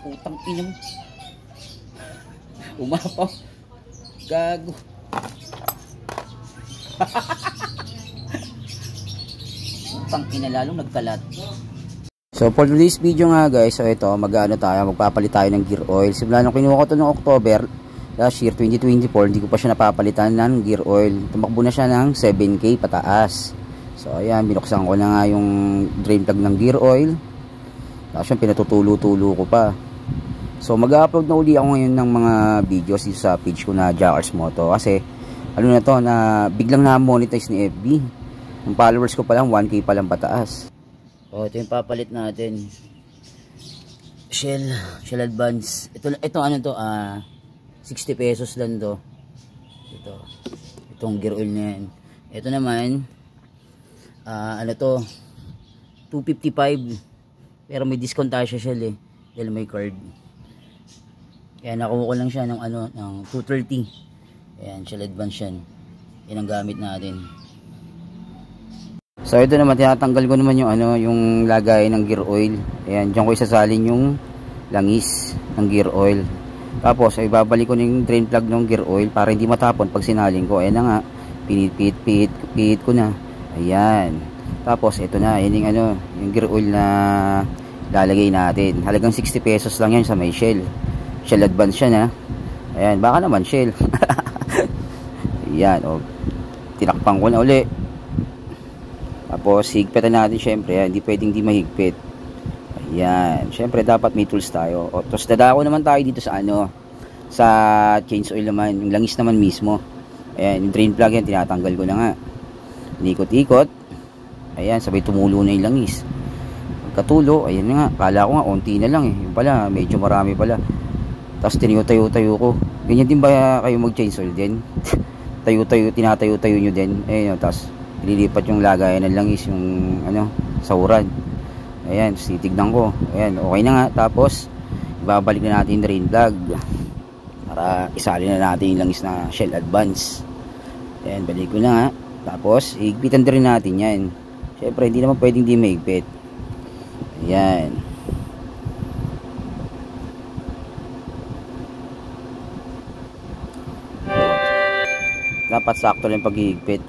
Putang ina mo. Umapaw. Gago. Putang ina, lalong nagkalat. So for this video nga guys, so ito magpapalit tayo ng gear oil. Simula nung kinuha ko ito noong October last year 2024, hindi ko pa siya napapalitan ng gear oil. Tumakbo na siya ng 7K pataas. So ayan, binuksan ko na nga yung drain plug ng gear oil. Tapos yung pinatutulo-tulo ko pa. So mag-upload na uli ako ngayon ng mga videos dito sa page ko na Jackers Moto. Kasi ano na to, na biglang na-monetize ni FB. Yung followers ko pa lang 1K pa lang pataas. Oh, ito yung papalit natin. Shell Advance. Ito ano to, 60 pesos lang to. Itong gear oil na yan. Ito naman, ano to, 255. Pero may discount tayo siya Shell dahil may card. Kaya nakuha ko lang siya ng ng 230. Ayan, Shell Advance yan. Yan ang gamit natin. So ito naman, tinatanggal ko naman yung yung lagay ng gear oil. Ayan, diyan ko isasalin yung langis ng gear oil. Tapos ay babalik ko yung drain plug ng gear oil para hindi matapon pag sinaling ko. Ayan na nga, pinit ko na. Ayan. Tapos ito na, yun yung gear oil na lalagay natin. Halagang 60 pesos lang yan sa may Shell Advance yan ha. Ayan, baka naman Shell. Ayan, tinakpan ko na uli. Tapos higpitan natin syempre, hindi pwedeng di mahigpit. Ayan, syempre dapat may tools tayo. Tapos dadako naman tayo dito sa sa change oil naman, yung langis naman mismo. Ayan, yung drain plug yan, tinatanggal ko na nga. Inikot-ikot. Ayan, sabay tumulo na yung langis. Pagkatulo, ayan nga, kala ko nga onti na lang yung pala, medyo marami pala. Tapos tinatayo-tayo ko. Ganyan din ba kayo mag-change oil din? Tinatayo-tayo nyo din. Ayan, tapos ililipat yung lagayan ng langis, yung sahuran. Ayan, titignan ko. Ayan, okay na nga. Tapos ibabalik na natin yung drain plug para isalin na natin yung langis na Shell Advance. Ayan, balik ko na nga. Tapos higpitan din natin yan. Syempre hindi naman pwedeng di mahigpit. Ayan. Dapat sakto lang paghihigpit.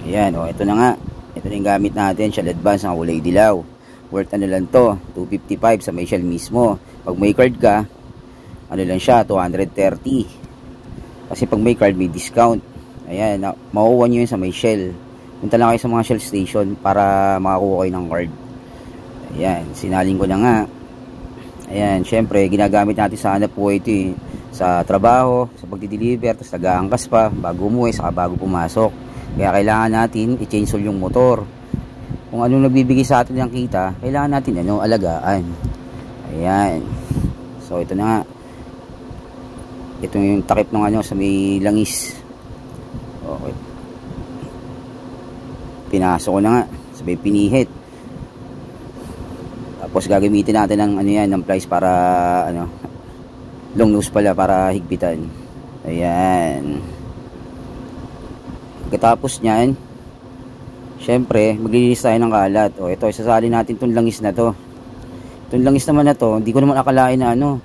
Ayan, ito na nga. Ito na yung gamit natin, Shell Advance, ang kulay dilaw. Worth lang to, 255 sa may Shell mismo. Pag may card ka, lang siya, 230. Kasi pag may card, may discount. Ayan, makukuha nyo yun sa may Shell. Punta lang kayo sa mga Shell station para makakuha kayo ng card. Ayan, sinaling ko na nga. Ayan, syempre, ginagamit natin sa hanap buhay ito sa trabaho, sa pagdi-deliver, tapos nag-aangkas pa, bago umuwi, saka bago pumasok. Kaya kailangan natin i-change oil yung motor. Kung anong nagbibigay sa atin ng kita, kailangan natin alagaan. Ayan. So ito na nga. Ito yung takip ng sa may langis. Okay. Pinasok ko na nga. Sabay pinihit. Tapos gagamitin natin ng ng pliers para long nose pala para higpitan. Ayan. Pagkatapos nyan, syempre maglilinis tayo ng kalat. Ito, isasali natin itong langis na to. Itong langis naman na to, hindi ko naman akalain na na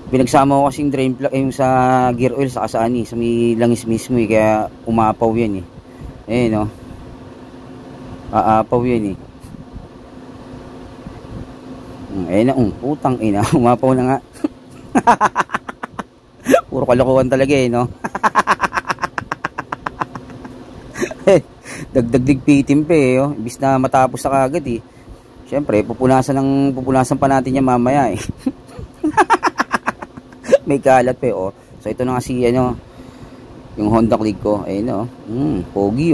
pinagsama ko kasing drain plug yung sa gear oil sa may langis mismo kaya umapaw yan aapaw yan ayun na, putang ina, umapaw na nga. Puro kalokohan talaga dagdag pitim pa imbis na matapos na kagad syempre pupunasan pa natin yan mamaya may kalat pa so ito na kasi yung Honda Click ko ayun pogi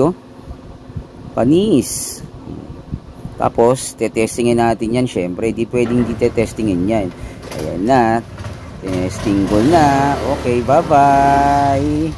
panis. Tapos tetestingin natin yan, syempre di pwedeng hindi tetestingin yan. Ayan na, testing ko na. Okay, bye bye.